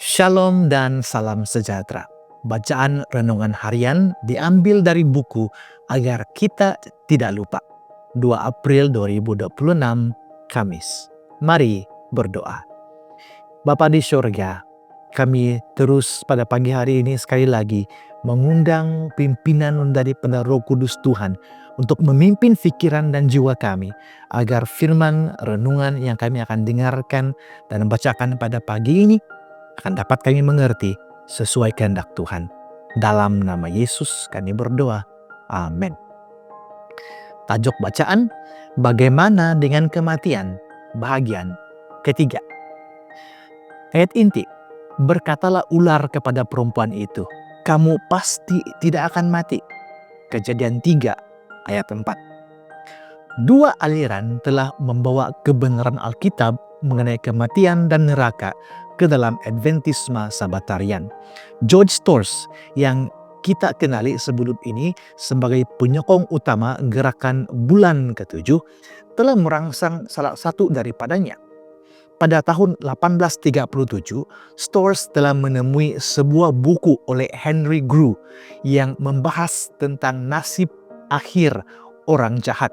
Shalom dan salam sejahtera. Bacaan renungan harian diambil dari buku Agar Kita Tidak Lupa. 2 April 2026, Kamis. Mari berdoa. Bapa di surga, kami terus pada pagi hari ini sekali lagi mengundang pimpinan dari Roh Kudus Tuhan untuk memimpin pikiran dan jiwa kami agar firman renungan yang kami akan dengarkan dan bacakan pada pagi ini akan dapat kami mengerti sesuai kehendak Tuhan. Dalam nama Yesus kami berdoa. Amin. Tajuk bacaan, bagaimana dengan kematian? Bahagian ketiga. Ayat inti, berkatalah ular kepada perempuan itu, kamu pasti tidak akan mati. Kejadian 3 ayat 4. Dua aliran telah membawa kebenaran Alkitab mengenai kematian dan neraka ke dalam Adventisme Sabbatarian. George Storrs yang kita kenali sebelum ini sebagai penyokong utama gerakan bulan ke-7 telah merangsang salah satu daripadanya. Pada tahun 1837, Storrs telah menemui sebuah buku oleh Henry Grew yang membahas tentang nasib akhir orang jahat.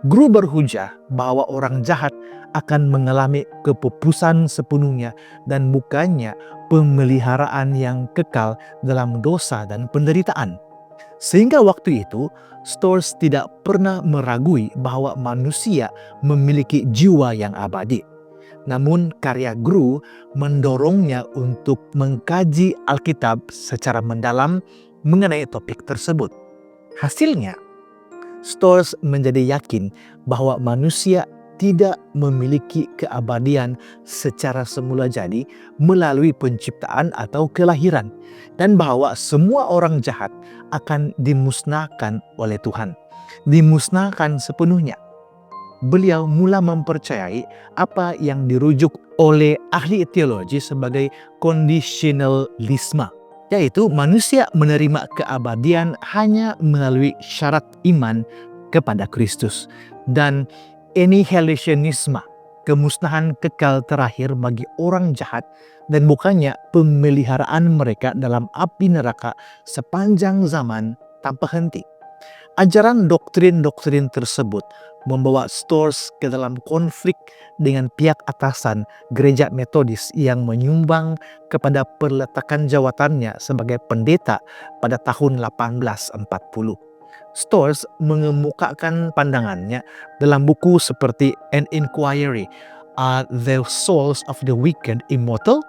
Grew berhujah bahwa orang jahat akan mengalami kepupusan sepenuhnya dan bukannya pemeliharaan yang kekal dalam dosa dan penderitaan. Sehingga waktu itu, Storrs tidak pernah meragui bahwa manusia memiliki jiwa yang abadi. Namun karya Grew mendorongnya untuk mengkaji Alkitab secara mendalam mengenai topik tersebut. Hasilnya, Storrs menjadi yakin bahwa manusia tidak memiliki keabadian secara semula jadi melalui penciptaan atau kelahiran, dan bahwa semua orang jahat akan dimusnahkan oleh Tuhan, dimusnahkan sepenuhnya. Beliau mula mempercayai apa yang dirujuk oleh ahli teologi sebagai conditionalisme, yaitu manusia menerima keabadian hanya melalui syarat iman kepada Kristus, dan annihilationisme, kemusnahan kekal terakhir bagi orang jahat dan bukannya pemeliharaan mereka dalam api neraka sepanjang zaman tanpa henti. Ajaran doktrin-doktrin tersebut membawa Storrs ke dalam konflik dengan pihak atasan gereja Metodis yang menyumbang kepada peletakan jawatannya sebagai pendeta pada tahun 1840. Storrs mengemukakan pandangannya dalam buku seperti An Inquiry, Are the Souls of the Wicked Immortal?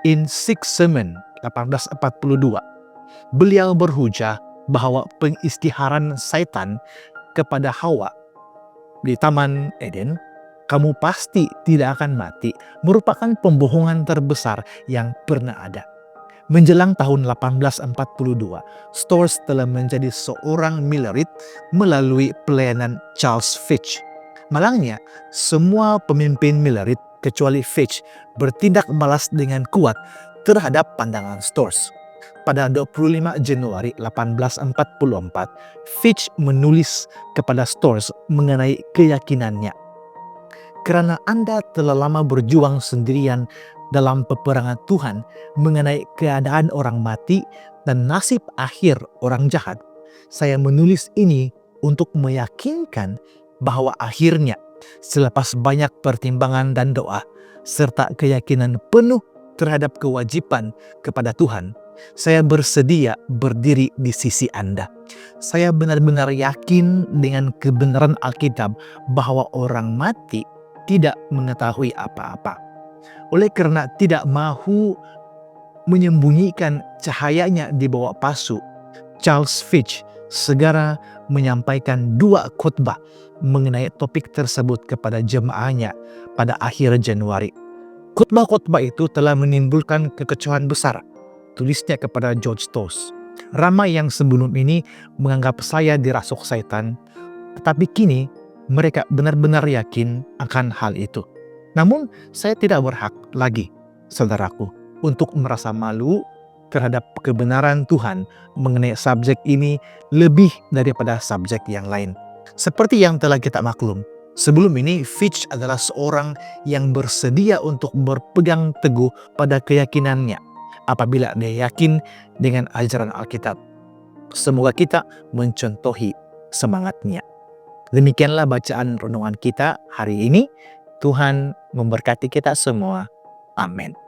In Sixth Sermon 1842, beliau berhujah bahwa pengistiharan Satan kepada Hawa di Taman Eden, kamu pasti tidak akan mati, merupakan pembohongan terbesar yang pernah ada. Menjelang tahun 1842, Storrs telah menjadi seorang Millerit melalui pelayanan Charles Fitch. Malangnya, semua pemimpin Millerit kecuali Fitch bertindak balas dengan kuat terhadap pandangan Storrs. Pada 25 Januari 1844, Fitch menulis kepada Storrs mengenai keyakinannya. Karena Anda telah lama berjuang sendirian dalam peperangan Tuhan mengenai keadaan orang mati dan nasib akhir orang jahat, saya menulis ini untuk meyakinkan bahwa akhirnya, selepas banyak pertimbangan dan doa, serta keyakinan penuh terhadap kewajiban kepada Tuhan, saya bersedia berdiri di sisi Anda. Saya benar-benar yakin dengan kebenaran Alkitab bahwa orang mati tidak mengetahui apa-apa. Oleh karena tidak mahu menyembunyikan cahayanya di bawah pasu, Charles Fitch segera menyampaikan 2 khotbah mengenai topik tersebut kepada jemaahnya pada akhir Januari. Khotbah-khotbah itu telah menimbulkan kekecewaan besar, tulisnya kepada George Storrs. Ramai yang sebelum ini menganggap saya dirasuk setan, tetapi kini mereka benar-benar yakin akan hal itu. Namun saya tidak berhak lagi, saudaraku, untuk merasa malu terhadap kebenaran Tuhan mengenai subjek ini lebih daripada subjek yang lain. Seperti yang telah kita maklum, Sebelum ini, Fitch adalah seorang yang bersedia untuk berpegang teguh pada keyakinannya apabila dia yakin dengan ajaran Alkitab. Semoga kita mencontohi semangatnya. Demikianlah bacaan renungan kita hari ini. Tuhan memberkati kita semua. Amin.